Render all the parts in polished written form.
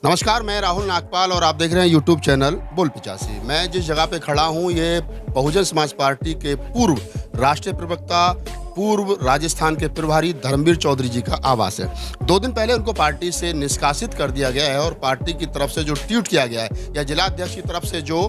नमस्कार, मैं राहुल नागपाल और आप देख रहे हैं यूट्यूब चैनल बोल पिचासी। मैं जिस जगह पे खड़ा हूँ ये बहुजन समाज पार्टी के पूर्व राष्ट्रीय प्रवक्ता, पूर्व राजस्थान के प्रभारी धर्मवीर चौधरी जी का आवास है। 2 दिन पहले उनको पार्टी से निष्कासित कर दिया गया है और पार्टी की तरफ से जो ट्वीट किया गया है या जिला अध्यक्ष की तरफ से जो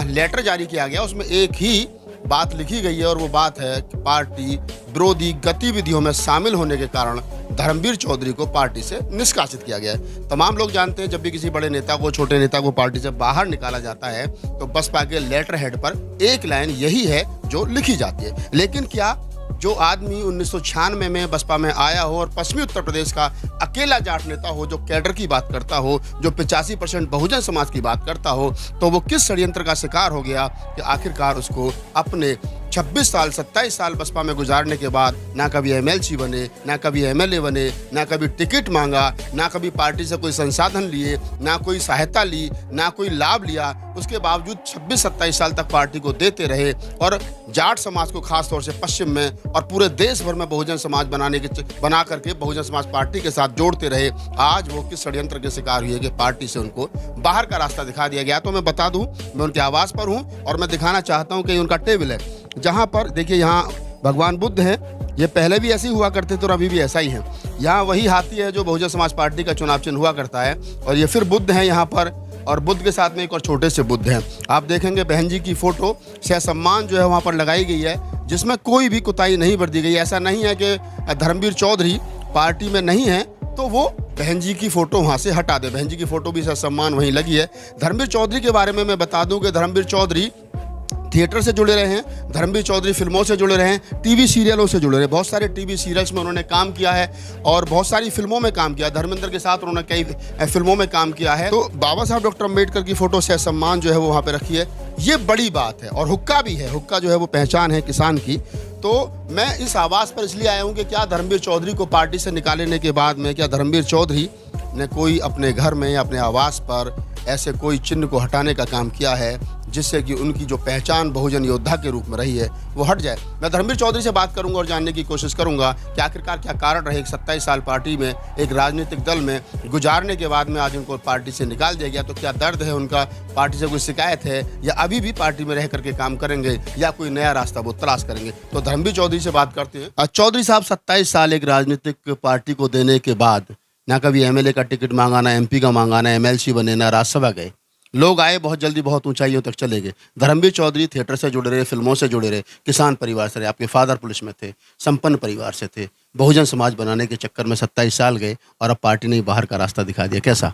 लेटर जारी किया गया उसमें एक ही बात लिखी गई है और वो बात है कि पार्टी विरोधी गतिविधियों में शामिल होने के कारण धर्मवीर चौधरी को पार्टी से निष्कासित किया गया है। तमाम लोग जानते हैं जब भी किसी बड़े नेता को, छोटे नेता को पार्टी से बाहर निकाला जाता है तो बसपा के लेटर हेड पर एक लाइन यही है जो लिखी जाती है। लेकिन क्या जो आदमी 1996 में बसपा में आया हो और पश्चिमी उत्तर प्रदेश का अकेला जाट नेता हो, जो कैडर की बात करता हो, जो 85% बहुजन समाज की बात करता हो, तो वो किस षड्यंत्र का शिकार हो गया कि आखिरकार उसको अपने 26 साल 27 साल बसपा में गुजारने के बाद ना कभी एमएलसी बने, ना कभी एमएलए बने, ना कभी टिकट मांगा, ना कभी पार्टी से कोई संसाधन लिए, ना कोई सहायता ली, ना कोई लाभ लिया, उसके बावजूद 26-27 साल तक पार्टी को देते रहे और जाट समाज को खास तौर से पश्चिम में और पूरे देश भर में बहुजन समाज बना करके बहुजन समाज पार्टी के साथ जोड़ते रहे। आज वो किस षड्यंत्र के शिकार हुए कि पार्टी से उनको बाहर का रास्ता दिखा दिया गया। तो मैं बता दूं, मैं उनके आवास पर हूं और मैं दिखाना चाहता हूं कि उनका टेबल है, जहां पर देखिए यहाँ भगवान बुद्ध हैं। ये पहले भी ऐसे ही हुआ करते थे और अभी भी ऐसा ही है। यहाँ वही हाथी है जो बहुजन समाज पार्टी का चुनाव चिन्ह हुआ करता है और ये फिर बुद्ध हैं यहाँ पर, और बुद्ध के साथ में एक और छोटे से बुद्ध हैं। आप देखेंगे बहन जी की फोटो सह सम्मान जो है वहाँ पर लगाई गई है, जिसमें कोई भी कुताही नहीं बरती गई। ऐसा नहीं है कि धर्मवीर चौधरी पार्टी में नहीं है तो वो बहन जी की फोटो वहाँ से हटा दे। बहन जी की फोटो भी सह सम्मान वहीं लगी है। धर्मवीर चौधरी के बारे में मैं बता दूं कि धर्मवीर चौधरी थिएटर से जुड़े रहे हैं, धर्मवीर चौधरी फिल्मों से जुड़े रहे हैं, टीवी सीरियलों से जुड़े रहे। बहुत सारे टीवी सीरियल्स में उन्होंने काम किया है और बहुत सारी फिल्मों में काम किया। धर्मेंद्र के साथ उन्होंने कई फिल्मों में काम किया है। तो बाबा साहब डॉक्टर अम्बेडकर की फोटो से सम्मान जो है वो वहाँ पे रखी है, ये बड़ी बात है। और हुक्का भी है, हुक्का जो है वो पहचान है किसान की। तो मैं इस आवास पर इसलिए आया हूँ कि क्या धर्मवीर चौधरी को पार्टी से निकालने के बाद में क्या धर्मवीर चौधरी ने कोई अपने घर में या अपने आवास पर ऐसे कोई चिन्ह को हटाने का काम किया है जिससे कि उनकी जो पहचान बहुजन योद्धा के रूप में रही है वो हट जाए। मैं धर्मवीर चौधरी से बात करूंगा और जानने की कोशिश करूंगा कि आखिरकार क्या कारण रहे 27 साल पार्टी में, एक राजनीतिक दल में गुजारने के बाद में आज उनको पार्टी से निकाल दिया गया। तो क्या दर्द है उनका, पार्टी से कोई शिकायत है, या अभी भी पार्टी में रह करके काम करेंगे या कोई नया रास्ता वो तलाश करेंगे। तो धर्मवीर चौधरी से बात करते हैं। चौधरी साहब, 27 साल एक राजनीतिक पार्टी को देने के बाद ना कभी एमएलए का टिकट मांगा, ना एमपी का मांगा, ना एमएलसी बने, ना राज्यसभा गए। लोग आए बहुत जल्दी, बहुत ऊंचाइयों तक चले गए। धर्मवीर चौधरी थिएटर से जुड़े रहे, फिल्मों से जुड़े रहे, किसान परिवार से रहे, आपके फादर पुलिस में थे, संपन्न परिवार से थे। बहुजन समाज बनाने के चक्कर में 27 साल गए और अब पार्टी ने बाहर का रास्ता दिखा दिया। कैसा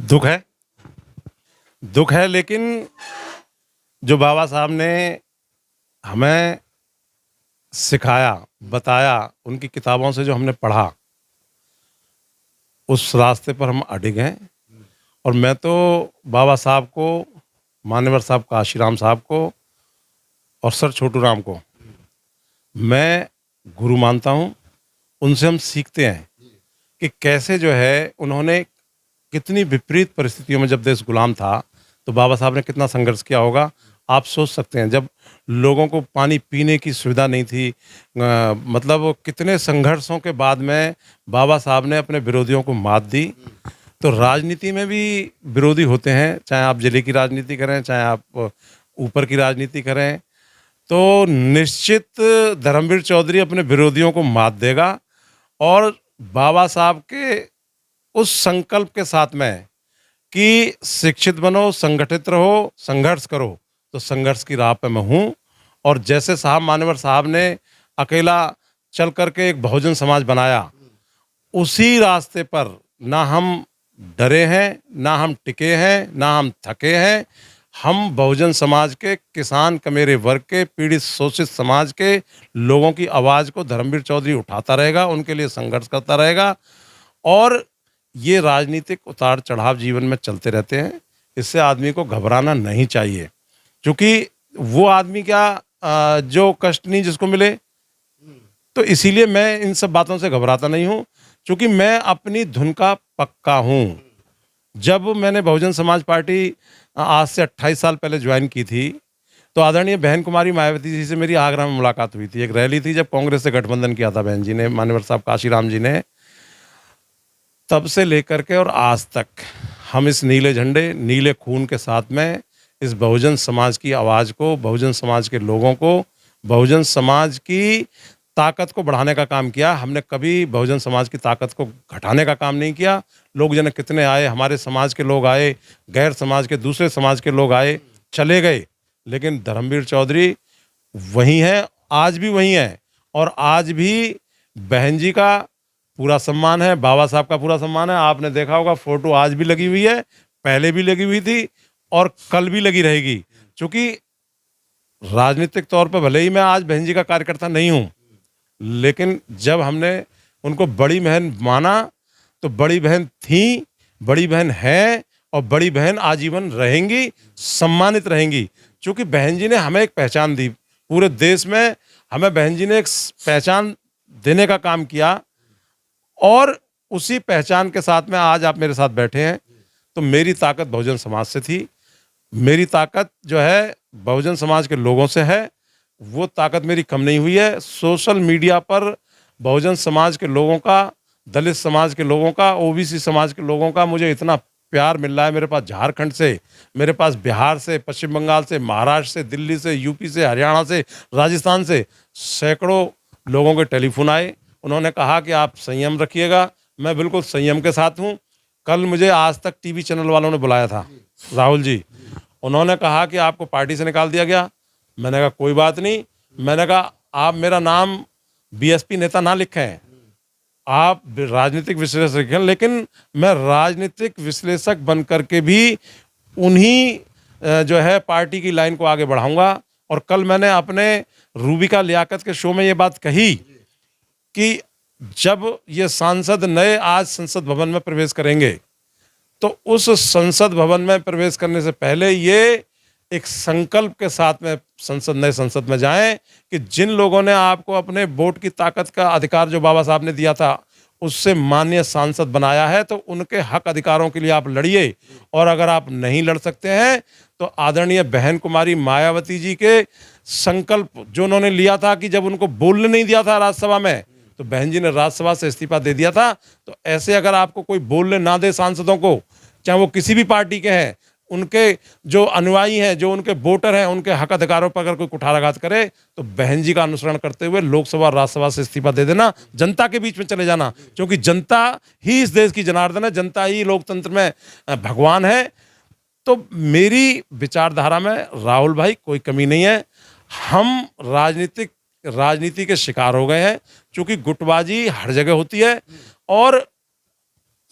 दुख है, लेकिन जो बाबा साहब ने हमें सिखाया, बताया, उनकी किताबों से जो हमने पढ़ा, उस रास्ते पर हम अडिग हैं। और मैं तो बाबा साहब को, मान्यवर साहब, काशीराम साहब को और सर छोटू राम को मैं गुरु मानता हूँ। उनसे हम सीखते हैं कि कैसे जो है उन्होंने कितनी विपरीत परिस्थितियों में, जब देश गुलाम था तो बाबा साहब ने कितना संघर्ष किया होगा। आप सोच सकते हैं जब लोगों को पानी पीने की सुविधा नहीं थी, मतलब कितने संघर्षों के बाद में बाबा साहब ने अपने विरोधियों को मात दी। तो राजनीति में भी विरोधी होते हैं, चाहे आप जिले की राजनीति करें, चाहे आप ऊपर की राजनीति करें, तो निश्चित धर्मवीर चौधरी अपने विरोधियों को मात देगा। और बाबा साहब के उस संकल्प के साथ में कि शिक्षित बनो, संगठित रहो, संघर्ष करो, तो संघर्ष की राह पे मैं हूँ। और जैसे साहब मान्यवर साहब ने अकेला चल करके एक बहुजन समाज बनाया, उसी रास्ते पर ना हम डरे हैं, ना हम टिके हैं, ना हम थके हैं। हम बहुजन समाज के, किसान कमेरे वर्ग के, पीड़ित शोषित समाज के लोगों की आवाज़ को धर्मवीर चौधरी उठाता रहेगा, उनके लिए संघर्ष करता रहेगा। और ये राजनीतिक उतार चढ़ाव जीवन में चलते रहते हैं, इससे आदमी को घबराना नहीं चाहिए। क्योंकि वो आदमी क्या जो कष्ट नहीं जिसको मिले, तो इसीलिए मैं इन सब बातों से घबराता नहीं हूँ, क्योंकि मैं अपनी धुन का पक्का हूँ। जब मैंने बहुजन समाज पार्टी आज से 28 साल पहले ज्वाइन की थी, तो आदरणीय बहन कुमारी मायावती जी से मेरी आगरा में मुलाकात हुई थी। एक रैली थी जब कांग्रेस से गठबंधन किया था बहन जी ने, मान्यवर साहब काशीराम जी ने। तब से लेकर के और आज तक हम इस नीले झंडे, नीले खून के साथ में इस बहुजन समाज की आवाज़ को, बहुजन समाज के लोगों को, बहुजन समाज की ताकत को बढ़ाने का काम किया। हमने कभी बहुजन समाज की ताकत को घटाने का काम नहीं किया। लोग जन कितने आए, हमारे समाज के लोग आए, गैर समाज के, दूसरे समाज के लोग आए, चले गए, लेकिन धर्मवीर चौधरी वहीं हैं, आज भी वहीं हैं। और आज भी बहन जी का पूरा सम्मान है, बाबा साहब का पूरा सम्मान है। आपने देखा होगा फोटो आज भी लगी हुई है, पहले भी लगी हुई थी और कल भी लगी रहेगी। क्योंकि राजनीतिक तौर पर भले ही मैं आज बहन जी का कार्यकर्ता नहीं हूँ, लेकिन जब हमने उनको बड़ी बहन माना तो बड़ी बहन थी, बड़ी बहन है और बड़ी बहन आजीवन रहेंगी, सम्मानित रहेंगी। क्योंकि बहन जी ने हमें एक पहचान दी, पूरे देश में हमें बहन जी ने एक पहचान देने का काम किया। और उसी पहचान के साथ में आज आप मेरे साथ बैठे हैं। तो मेरी ताकत बहुजन समाज से थी, मेरी ताकत जो है बहुजन समाज के लोगों से है। वो ताकत मेरी कम नहीं हुई है। सोशल मीडिया पर बहुजन समाज के लोगों का, दलित समाज के लोगों का, ओबीसी समाज के लोगों का मुझे इतना प्यार मिल रहा है। मेरे पास झारखंड से, मेरे पास बिहार से, पश्चिम बंगाल से, महाराष्ट्र से, दिल्ली से, यूपी से, हरियाणा से, राजस्थान से सैकड़ों लोगों के टेलीफोन आए। उन्होंने कहा कि आप संयम रखिएगा। मैं बिल्कुल संयम के साथ हूँ। कल मुझे आज तक टीवी चैनल वालों ने बुलाया था, राहुल जी। उन्होंने कहा कि आपको पार्टी से निकाल दिया गया। मैंने कहा कोई बात नहीं। मैंने कहा आप मेरा नाम बीएसपी नेता ना लिखें, आप राजनीतिक विश्लेषक लिखें, लेकिन मैं राजनीतिक विश्लेषक बन करके भी उन्हीं जो है पार्टी की लाइन को आगे बढ़ाऊंगा। और कल मैंने अपने रूबिका लियाकत के शो में ये बात कही कि जब ये सांसद नए आज संसद भवन में प्रवेश करेंगे तो उस संसद भवन में प्रवेश करने से पहले ये एक संकल्प के साथ में नए संसद में जाएं कि जिन लोगों ने आपको अपने वोट की ताकत का अधिकार जो बाबा साहब ने दिया था उससे माननीय सांसद बनाया है, तो उनके हक अधिकारों के लिए आप लड़िए। और अगर आप नहीं लड़ सकते हैं तो आदरणीय बहन कुमारी मायावती जी के संकल्प जो उन्होंने लिया था कि जब उनको बोलने नहीं दिया था राज्यसभा में, तो बहन जी ने राज्यसभा से इस्तीफा दे दिया था। तो ऐसे अगर आपको कोई बोलने ना दे सांसदों को, चाहे वो किसी भी पार्टी के हैं, उनके जो अनुयायी हैं, जो उनके वोटर हैं, उनके हक अधिकारों पर अगर कोई कुठाराघात करे तो बहन जी का अनुसरण करते हुए लोकसभा और राज्यसभा से इस्तीफा दे देना, जनता के बीच में चले जाना। क्योंकि जनता ही इस देश की जनार्दन है, जनता ही लोकतंत्र में भगवान है। तो मेरी विचारधारा में राहुल भाई कोई कमी नहीं है। हम राजनीति के शिकार हो गए हैं, क्योंकि गुटबाजी हर जगह होती है। और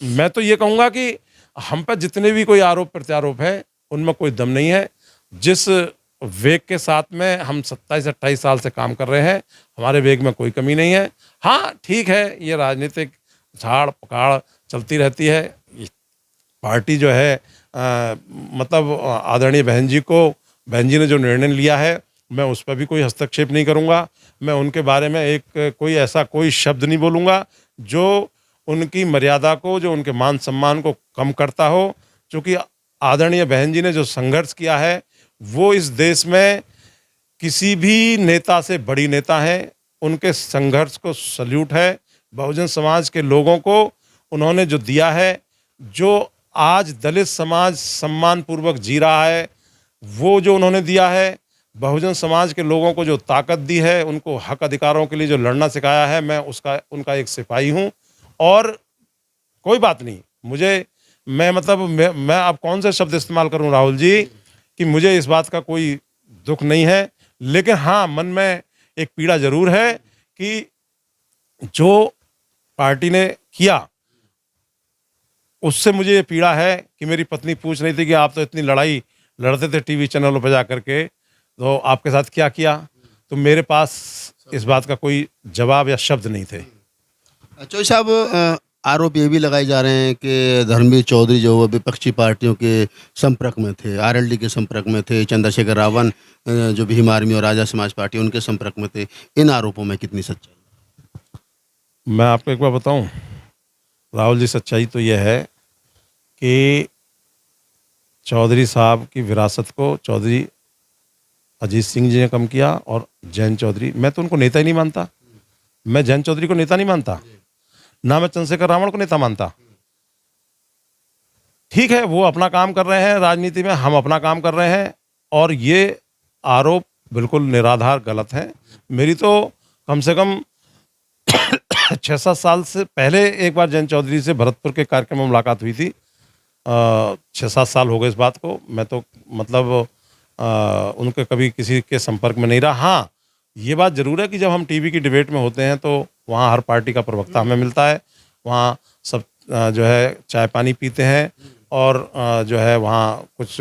मैं तो ये कहूँगा कि हम पर जितने भी कोई आरोप प्रत्यारोप है उनमें कोई दम नहीं है। जिस वेग के साथ में हम 27-28 साल से काम कर रहे हैं, हमारे वेग में कोई कमी नहीं है। हाँ ठीक है, ये राजनीतिक झाड़ पकाड़ चलती रहती है। पार्टी जो है मतलब आदरणीय बहन जी ने जो निर्णय लिया है, मैं उस पर भी कोई हस्तक्षेप नहीं करूँगा। मैं उनके बारे में कोई शब्द नहीं बोलूँगा जो उनकी मर्यादा को, जो उनके मान सम्मान को कम करता हो। क्योंकि आदरणीय बहन जी ने जो संघर्ष किया है वो इस देश में किसी भी नेता से बड़ी नेता हैं। उनके संघर्ष को सल्यूट है। बहुजन समाज के लोगों को उन्होंने जो दिया है, जो आज दलित समाज सम्मानपूर्वक जी रहा है, वो जो उन्होंने दिया है, बहुजन समाज के लोगों को जो ताकत दी है, उनको हक अधिकारों के लिए जो लड़ना सिखाया है, मैं उनका एक सिपाही हूँ। और कोई बात नहीं, मैं अब कौन से शब्द इस्तेमाल करूं राहुल जी कि मुझे इस बात का कोई दुख नहीं है। लेकिन हाँ, मन में एक पीड़ा जरूर है कि जो पार्टी ने किया उससे मुझे ये पीड़ा है कि मेरी पत्नी पूछ रही थी कि आप तो इतनी लड़ाई लड़ते थे टीवी चैनलों पर जा करके, तो आपके साथ क्या किया। तो मेरे पास इस बात का कोई जवाब या शब्द नहीं थे। चौधरी साहब, आरोप ये भी लगाए जा रहे हैं कि धर्मवीर चौधरी जो वो विपक्षी पार्टियों के संपर्क में थे, आरएलडी के संपर्क में थे, चंद्रशेखर रावण जो भीम आर्मी और आज़ाद समाज पार्टी उनके संपर्क में थे। इन आरोपों में कितनी सच्चाई? मैं आपको एक बार बताऊं राहुल जी, सच्चाई तो यह है कि चौधरी साहब की विरासत को चौधरी अजीत सिंह जी ने कम किया। और जैन चौधरी, मैं तो उनको नेता ही नहीं मानता। मैं जैन चौधरी को नेता नहीं मानता, ना मैं चंद्रशेखर रावण को नेता मानता। ठीक है, वो अपना काम कर रहे हैं राजनीति में, हम अपना काम कर रहे हैं, और ये आरोप बिल्कुल निराधार गलत हैं। मेरी तो कम से कम 6-7 साल से पहले एक बार जयंत चौधरी से भरतपुर के कार्यक्रम में मुलाकात हुई थी। 6-7 साल हो गए इस बात को। मैं तो मतलब उनके कभी किसी के संपर्क में नहीं रहा। हाँ, ये बात ज़रूर है कि जब हम टीवी की डिबेट में होते हैं तो वहाँ हर पार्टी का प्रवक्ता हमें मिलता है, वहाँ सब जो है चाय पानी पीते हैं, और जो है वहाँ कुछ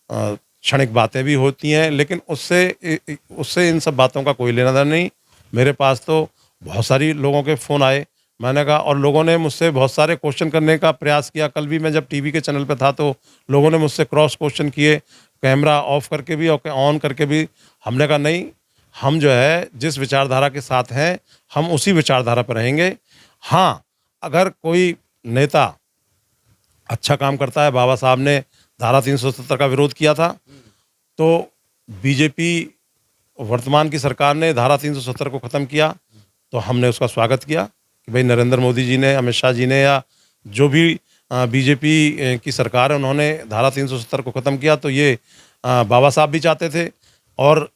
क्षणिक बातें भी होती हैं, लेकिन उससे इन सब बातों का कोई लेना देना नहीं। मेरे पास तो बहुत सारी लोगों के फ़ोन आए, मैंने कहा, और लोगों ने मुझसे बहुत सारे क्वेश्चन करने का प्रयास किया। कल भी मैं जब टीवी के चैनल पे था तो लोगों ने मुझसे क्रॉस क्वेश्चन किए, कैमरा ऑफ करके भी और ऑन करके भी। हमने कहा नहीं, हम जो है जिस विचारधारा के साथ हैं हम उसी विचारधारा पर रहेंगे। हाँ, अगर कोई नेता अच्छा काम करता है, बाबा साहब ने धारा 370 का विरोध किया था, तो बीजेपी वर्तमान की सरकार ने धारा 370 को ख़त्म किया, तो हमने उसका स्वागत किया कि भाई नरेंद्र मोदी जी ने, अमित शाह जी ने, या जो भी बीजेपी की सरकार है उन्होंने धारा 370 को ख़त्म किया। तो ये बाबा साहब भी चाहते थे, और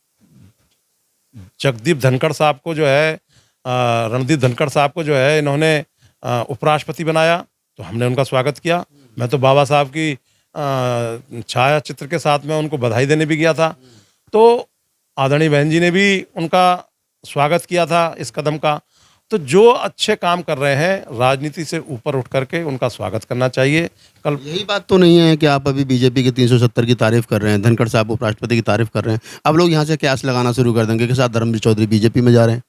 जगदीप धनखड़ साहब को जो है, रणदीप धनखड़ साहब को जो है इन्होंने उपराष्ट्रपति बनाया, तो हमने उनका स्वागत किया। मैं तो बाबा साहब की छाया चित्र के साथ में उनको बधाई देने भी गया था। तो आदरणीय बहन जी ने भी उनका स्वागत किया था इस कदम का। तो जो अच्छे काम कर रहे हैं राजनीति से ऊपर उठ करके उनका स्वागत करना चाहिए। कल यही बात तो नहीं है कि आप अभी बीजेपी के 370 की तारीफ कर रहे हैं, धनखड़ साहब उपराष्ट्रपति की तारीफ कर रहे हैं, अब लोग यहाँ से कयास लगाना शुरू कर देंगे कि साथ धर्मवीर चौधरी बीजेपी में जा रहे हैं।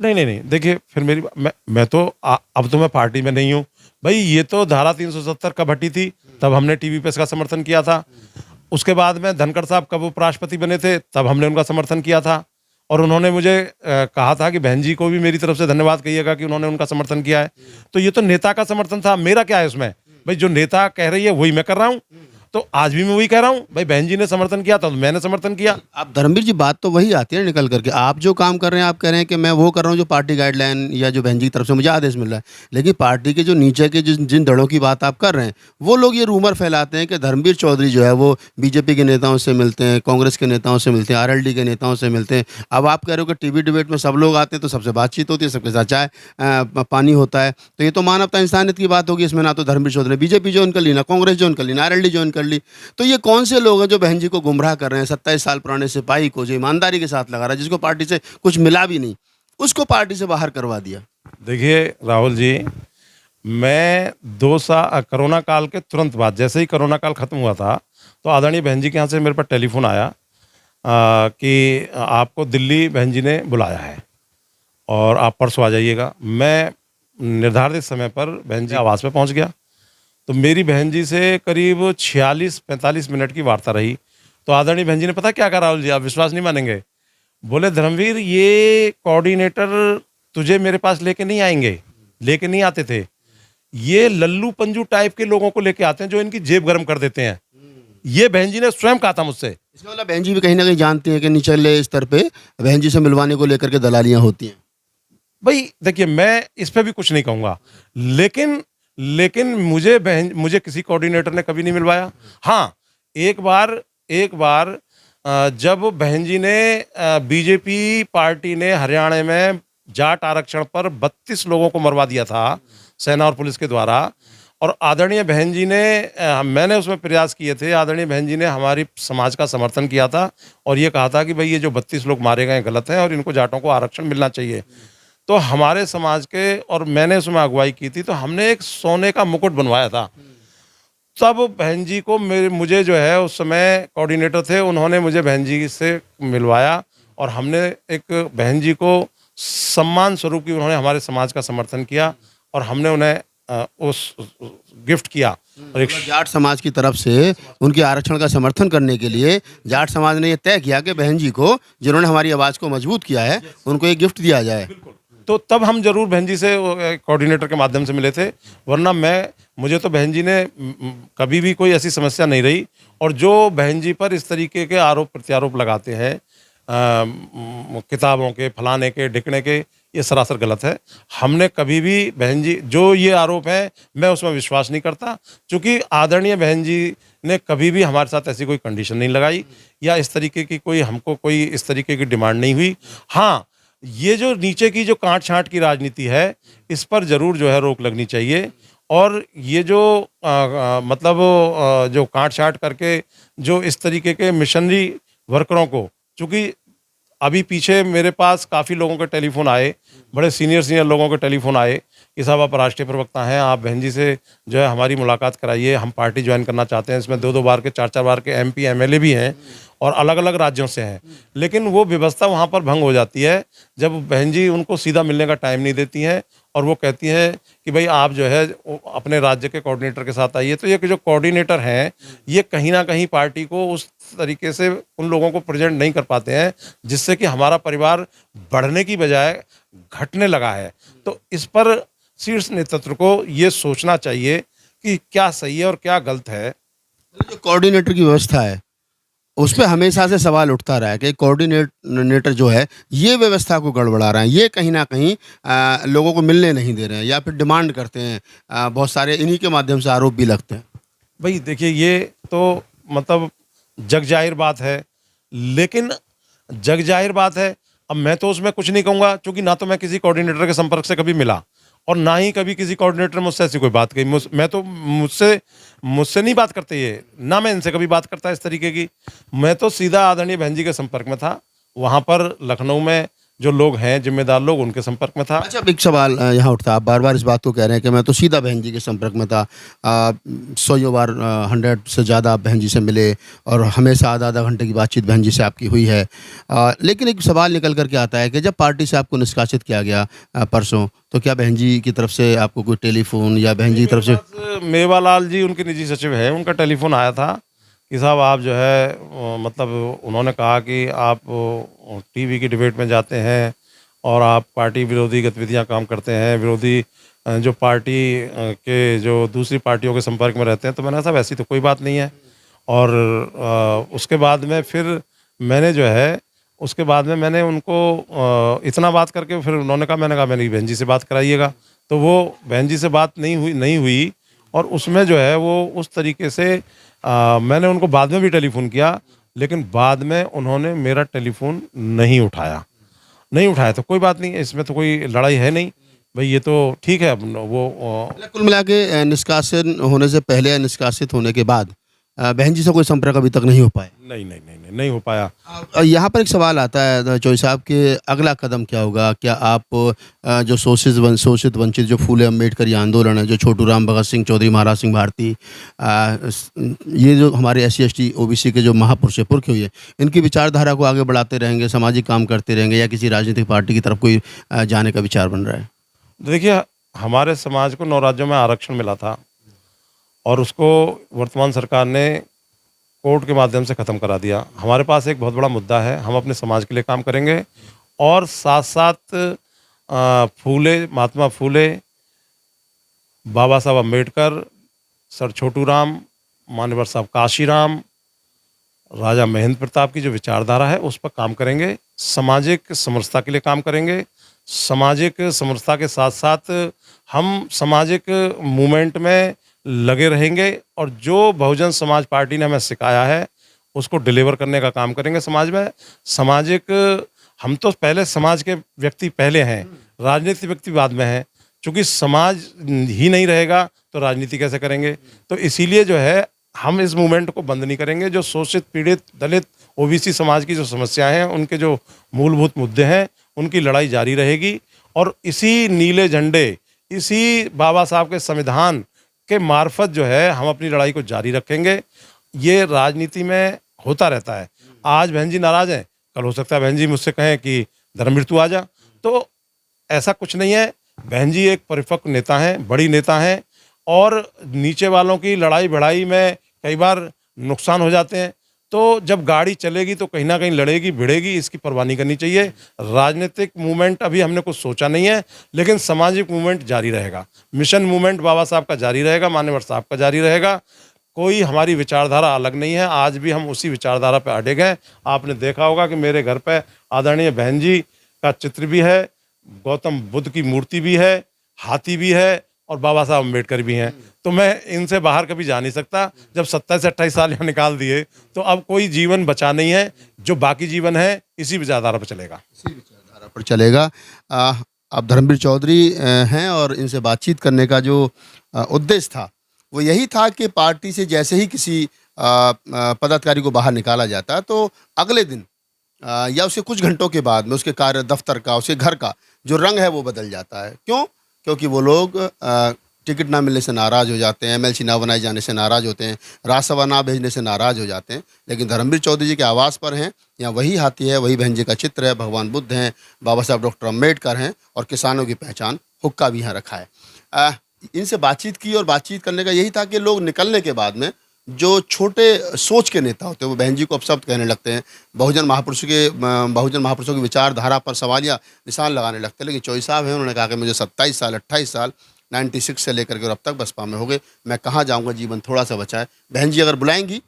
नहीं, देखिए, फिर मैं तो अब तो मैं पार्टी में नहीं हूँ भाई। ये तो धारा 370 कब हटी थी, तब हमने टीवी पे इसका समर्थन किया था। उसके बाद में धनखड़ साहब कब उपराष्ट्रपति बने थे, तब हमने उनका समर्थन किया था। और उन्होंने मुझे कहा था कि बहन जी को भी मेरी तरफ से धन्यवाद कहिएगा कि उन्होंने उनका समर्थन किया है। तो ये तो नेता का समर्थन था, मेरा क्या है उसमें भाई? जो नेता कह रही है वही मैं कर रहा हूँ, तो आज भी मैं वही कह रहा हूँ भाई। बहन जी ने समर्थन किया था तो मैंने समर्थन किया। आप धर्मवीर जी, बात तो वही आती है निकल करके, आप जो काम कर रहे हैं आप कह रहे हैं कि मैं वो कर रहा हूँ जो पार्टी गाइडलाइन या जो बहन जी की तरफ से मुझे आदेश मिल रहा है, लेकिन पार्टी के जो नीचे के जिन दड़ों की बात आप कर रहे हैं वो लोग ये रूमर फैलाते हैं कि धर्मवीर चौधरी जो है वो बीजेपी के नेताओं से मिलते हैं, कांग्रेस के नेताओं से मिलते हैं, आरएलडी के नेताओं से मिलते हैं। अब आप कह रहे हो कि टीवी डिबेट में सब लोग आते हैं तो सबसे बातचीत होती है, सबके साथ चाय पानी होता है, तो ये तो मानवता इंसानियत की बात होगी। इसमें ना तो धर्मवीर चौधरी ने बीजेपी ज्वाइन कर ली, ना कांग्रेस ज्वाइन कर ली, ना आरएलडी ज्वाइन कर ली। तो ये कौन से लोग हैं जो बहन जी को गुमराह कर रहे हैं? 27 साल पुराने सिपाही को जो ईमानदारी के साथ लगा रहा है, जिसको पार्टी से कुछ मिला भी नहीं, उसको पार्टी से बाहर करवा दिया। देखिए राहुल जी, मैं 2 साल कोरोना काल के तुरंत बाद, जैसे ही कोरोना काल खत्म हुआ था, तो आदरणीय बहन जी के यहाँ से मेरे पास टेलीफोन आया कि आपको दिल्ली बहन जी ने बुलाया है और आप परसों आ जाइएगा। मैं निर्धारित समय पर बहन जी आवास पे पहुँच गया। तो मेरी बहन जी से करीब 46-45 मिनट की वार्ता रही। तो आदरणीय बहन जी ने पता क्या कहा राहुल जी, आप विश्वास नहीं मानेंगे। बोले, धर्मवीर, ये कोऑर्डिनेटर तुझे मेरे पास लेके नहीं आएंगे, लेके नहीं आते थे, ये लल्लू पंजू टाइप के लोगों को लेके आते हैं जो इनकी जेब गर्म कर देते हैं। ये बहन जी ने स्वयं कहा था मुझसे। इसका मतलब बहन जी भी कहीं ना कहीं जानती हैं कि निचले स्तर पे बहन जी से मिलवाने को लेकर के दलालियां होती हैं। भाई देखिए, मैं इस पे भी कुछ नहीं कहूँगा, लेकिन मुझे किसी कोऑर्डिनेटर ने कभी नहीं मिलवाया। हाँ, एक बार जब बहन जी ने बीजेपी पार्टी ने हरियाणा में जाट आरक्षण पर 32 लोगों को मरवा दिया था सेना और पुलिस के द्वारा, और आदरणीय बहन जी ने मैंने उसमें प्रयास किए थे। आदरणीय बहन जी ने हमारी समाज का समर्थन किया था और ये कहा था कि भाई ये जो 32 लोग मारे गए गलत हैं और इनको जाटों को आरक्षण मिलना चाहिए। तो हमारे समाज के, और मैंने उसमें अगुवाई की थी, तो हमने एक सोने का मुकुट बनवाया था। तब बहन जी को मुझे जो है, उस समय कोऑर्डिनेटर थे, उन्होंने मुझे बहन जी से मिलवाया और हमने एक बहन जी को सम्मान स्वरूप की उन्होंने हमारे समाज का समर्थन किया और हमने उन्हें उस गिफ्ट किया। और एक जाट समाज की तरफ से उनके आरक्षण का समर्थन करने के लिए जाट समाज ने यह तय किया कि बहन जी को, जिन्होंने हमारी आवाज़ को मजबूत किया है, उनको एक गिफ्ट दिया जाए। तो तब हम जरूर बहन जी से कोऑर्डिनेटर के माध्यम से मिले थे, वरना मुझे तो बहन जी ने कभी भी कोई ऐसी समस्या नहीं रही। और जो बहन जी पर इस तरीके के आरोप प्रत्यारोप लगाते हैं, किताबों के, फलाने के, ढिकने के, ये सरासर गलत है। हमने कभी भी बहन जी जो ये आरोप है मैं उसमें विश्वास नहीं करता, क्योंकि आदरणीय बहन जी ने कभी भी हमारे साथ ऐसी कोई कंडीशन नहीं लगाई या इस तरीके की कोई हमको कोई इस तरीके की डिमांड नहीं हुई। हाँ, ये जो नीचे की जो काट छांट की राजनीति है इस पर ज़रूर जो है रोक लगनी चाहिए। और ये जो मतलब जो काट छांट करके जो इस तरीके के मिशनरी वर्करों को, चूँकि अभी पीछे मेरे पास काफ़ी लोगों के टेलीफोन आए, बड़े सीनियर लोगों के टेलीफोन आए कि साहब आप राष्ट्रीय प्रवक्ता हैं, आप बहन जी से जो है हमारी मुलाकात कराइए, हम पार्टी ज्वाइन करना चाहते हैं। इसमें 2-2 बार के 4-4 बार के एमपी एमएलए भी हैं और अलग-अलग राज्यों से हैं। लेकिन वो व्यवस्था वहाँ पर भंग हो जाती है जब बहन जी उनको सीधा मिलने का टाइम नहीं देती हैं और वो कहती हैं कि भाई आप जो है अपने राज्य के कोऑर्डिनेटर के साथ आइए। तो ये जो कोऑर्डिनेटर हैं ये कहीं ना कहीं पार्टी को उस तरीके से उन लोगों को प्रेजेंट नहीं कर पाते हैं जिससे कि हमारा परिवार बढ़ने की बजाय घटने लगा है। तो इस पर शीर्ष नेतृत्व को ये सोचना चाहिए कि क्या सही है और क्या गलत है। जो कोऑर्डिनेटर की व्यवस्था है उस पे हमेशा से सवाल उठता रहा है कि कोऑर्डिनेटर जो है ये व्यवस्था को गड़बड़ा रहे हैं, ये कहीं ना कहीं लोगों को मिलने नहीं दे रहे हैं या फिर डिमांड करते हैं। बहुत सारे इन्हीं के माध्यम से आरोप भी लगते हैं। भाई देखिए ये तो मतलब जग जाहिर बात है, लेकिन जग जाहिर बात है। अब मैं तो उसमें कुछ नहीं कहूँगा क्योंकि ना तो मैं किसी कोऑर्डिनेटर के संपर्क से कभी मिला और ना ही कभी किसी कोऑर्डिनेटर ने मुझसे ऐसी कोई बात कही। मैं तो मुझसे नहीं बात करते ये, ना मैं इनसे कभी बात करता इस तरीके की। मैं तो सीधा आदरणीय बहन जी के संपर्क में था, वहाँ पर लखनऊ में जो लोग हैं जिम्मेदार लोग उनके संपर्क में था। अच्छा, अब एक सवाल यहाँ उठता है। आप बार बार इस बात को कह रहे हैं कि मैं तो सीधा बहन जी के संपर्क में था। 100 बार 100 से ज़्यादा आप बहन जी से मिले और हमेशा आधा घंटे की बातचीत बहन जी से आपकी हुई है। लेकिन एक सवाल निकल कर के आता है कि जब पार्टी से आपको निष्कासित किया गया परसों, तो क्या बहन जी की तरफ से आपको कोई टेलीफोन या बहन जी की तरफ से? मेवालाल जी उनके निजी सचिव हैं, उनका टेलीफोन आया था कि साहब आप जो है मतलब उन्होंने कहा कि आप टीवी की डिबेट में जाते हैं और आप पार्टी विरोधी गतिविधियां काम करते हैं, विरोधी जो पार्टी के जो दूसरी पार्टियों के संपर्क में रहते हैं। तो मैंने कहा साहब ऐसी तो कोई बात नहीं है। और उसके बाद में फिर मैंने जो है उसके बाद में मैंने उनको इतना बात करके फिर उन्होंने कहा, मैंने कहा मेरी बहन जी से बात कराइएगा। तो वो बहन जी से बात नहीं हुई और उसमें जो है वो उस तरीके से मैंने उनको बाद में भी टेलीफोन किया, लेकिन बाद में उन्होंने मेरा टेलीफोन नहीं उठाया। तो कोई बात नहीं, इसमें तो कोई लड़ाई है नहीं भाई, ये तो ठीक है। अब वो कुल मिला के निष्कासन होने से पहले या निष्कासित होने के बाद बहन जी से कोई संपर्क अभी तक नहीं हो पाया? नहीं हो पाया। यहाँ पर एक सवाल आता है चौधरी साहब कि अगला कदम क्या होगा? क्या आप जो शोषित वंचित जो फूले अम्बेडकर ये आंदोलन है, जो छोटू राम, भगत सिंह, चौधरी महाराज सिंह भारती, ये जो हमारे SC ST OBC के जो महापुरुष पुरख हुए, इनकी विचारधारा को आगे बढ़ाते रहेंगे, सामाजिक काम करते रहेंगे या किसी राजनीतिक पार्टी की तरफ कोई जाने का विचार बन रहा है? देखिए हमारे समाज को 9 राज्यों में आरक्षण मिला था और उसको वर्तमान सरकार ने कोर्ट के माध्यम से ख़त्म करा दिया। हमारे पास एक बहुत बड़ा मुद्दा है, हम अपने समाज के लिए काम करेंगे और साथ साथ महात्मा फूले, बाबा साहब अम्बेडकर, सर छोटू राम, मान्यवर साहब काशीराम, राजा महेंद्र प्रताप की जो विचारधारा है उस पर काम करेंगे। सामाजिक समरसता के लिए काम करेंगे। सामाजिक समरसता के साथ साथ हम सामाजिक मूवमेंट में लगे रहेंगे और जो बहुजन समाज पार्टी ने हमें सिखाया है उसको डिलीवर करने का काम करेंगे समाज में। हम तो पहले समाज के व्यक्ति पहले हैं, राजनीतिक व्यक्ति बाद में हैं। चूँकि समाज ही नहीं रहेगा तो राजनीति कैसे करेंगे? तो इसीलिए जो है हम इस मूवमेंट को बंद नहीं करेंगे। जो शोषित, पीड़ित, दलित, OBC समाज की जो समस्याएं हैं, उनके जो मूलभूत मुद्दे हैं, उनकी लड़ाई जारी रहेगी और इसी नीले झंडे, इसी बाबा साहब के संविधान के मार्फत जो है हम अपनी लड़ाई को जारी रखेंगे। ये राजनीति में होता रहता है। आज बहन जी नाराज़ हैं, कल हो सकता है बहन जी मुझसे कहें कि धर्मवीर तू आ जा। तो ऐसा कुछ नहीं है। बहन जी एक परिपक्व नेता हैं, बड़ी नेता हैं और नीचे वालों की लड़ाई भिड़ाई में कई बार नुकसान हो जाते हैं। तो जब गाड़ी चलेगी तो कहीं ना कहीं लड़ेगी, भिड़ेगी, इसकी परवाह नहीं करनी चाहिए। राजनीतिक मूवमेंट अभी हमने कुछ सोचा नहीं है, लेकिन सामाजिक मूवमेंट जारी रहेगा। मिशन मूवमेंट बाबा साहब का जारी रहेगा, मान्यवर साहब का जारी रहेगा। कोई हमारी विचारधारा अलग नहीं है, आज भी हम उसी विचारधारा पर अड़े हैं। आपने देखा होगा कि मेरे घर पे आदरणीय बहन जी का चित्र भी है, गौतम बुद्ध की मूर्ति भी है, हाथी भी है और बाबा साहब अम्बेडकर भी हैं। तो मैं इनसे बाहर कभी जा नहीं सकता। जब 27 से 28 साल यहाँ निकाल दिए तो अब कोई जीवन बचा नहीं है। जो बाकी जीवन है इसी विचारधारा पर चलेगा। इसी विचारधारा पर चलेगा। अब धर्मवीर चौधरी हैं और इनसे बातचीत करने का जो उद्देश्य था वो यही था कि पार्टी से जैसे ही किसी पदाधिकारी को बाहर निकाला जाता तो अगले दिन या उसके कुछ घंटों के बाद में उसके कार्य दफ्तर का, उसके घर का जो रंग है वो बदल जाता है। क्यों? क्योंकि वो लोग टिकट ना मिलने से नाराज़ हो जाते हैं, एमएलसी ना बनाए जाने से नाराज़ होते हैं, राज्यसभा ना भेजने से नाराज़ हो जाते हैं। लेकिन धर्मवीर चौधरी जी के आवास पर हैं, यहाँ वही हाथी है, वही बहन जी का चित्र है, भगवान बुद्ध हैं, बाबा साहब डॉक्टर अम्बेडकर हैं और किसानों की पहचान हुक्का भी यहाँ रखा है। इनसे बातचीत की और बातचीत करने का यही था कि लोग निकलने के बाद में जो छोटे सोच के नेता होते हैं वो बहन जी को अपशब्द कहने लगते हैं, बहुजन महापुरुषों की विचारधारा पर सवालिया निशान लगाने लगते हैं। लेकिन चौधरी साहब हैं, उन्होंने कहा कि मुझे 27 साल 28 साल 96 से लेकर के और अब तक बसपा में हो गए, मैं कहाँ जाऊँगा, जीवन थोड़ा सा बचा है। बहन जी अगर बुलाएंगी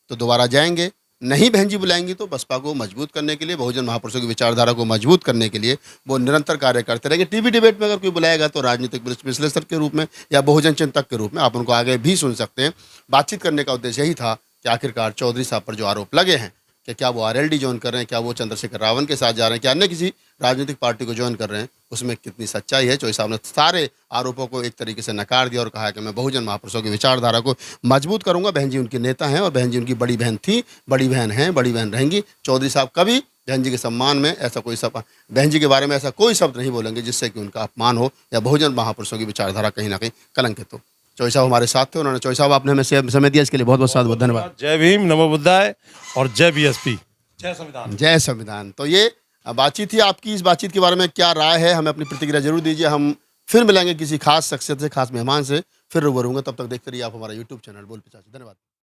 तो दोबारा जाएंगे, नहीं बहन जी बुलाएंगी तो बसपा को मजबूत करने के लिए, बहुजन महापुरुषों की विचारधारा को मजबूत करने के लिए वो निरंतर कार्य करते रहेंगे। टीवी डिबेट में अगर कोई बुलाएगा तो राजनीतिक विश्लेषक के रूप में या बहुजन चिंतक के रूप में आप उनको आगे भी सुन सकते हैं। बातचीत करने का उद्देश्य यही था कि आखिरकार चौधरी साहब पर जो आरोप लगे हैं कि क्या वो आरएलडी ज्वाइन कर रहे हैं, क्या वो चंद्रशेखर रावण के साथ जा रहे हैं, क्या अन्य किसी राजनीतिक पार्टी को ज्वाइन कर रहे हैं, उसमें कितनी सच्चाई है। चौधरी साहब ने सारे आरोपों को एक तरीके से नकार दिया और कहा कि मैं बहुजन महापुरुषों की विचारधारा को मजबूत करूंगा। बहन जी उनके नेता हैं और बहन जी उनकी बड़ी बहन थी, बड़ी बहन हैं, बड़ी बहन रहेंगी। चौधरी साहब कभी बहन जी के सम्मान में ऐसा कोई बहन जी के बारे में ऐसा कोई शब्द नहीं बोलेंगे जिससे कि उनका अपमान हो या बहुजन महापुरुषों की विचारधारा कहीं ना कहीं कलंकित हो। चौधरी साहब हमारे साथ थे, उन्होंने चौधरी साहब आपने हमें समय दिया, इसके लिए बहुत बहुत धन्यवाद। जय भीम, नमो बुद्धाय और जय बीएसपी, जय संविधान। जय संविधान। तो ये बातचीत थी। आपकी इस बातचीत के बारे में क्या राय है, हमें अपनी प्रतिक्रिया जरूर दीजिए। हम फिर मिलेंगे किसी खास शख्सियत से, खास मेहमान से फिर रूबरू होंगे। तब तक देखते रहिए आप हमारा यूट्यूब चैनल बोल पिचासी। धन्यवाद।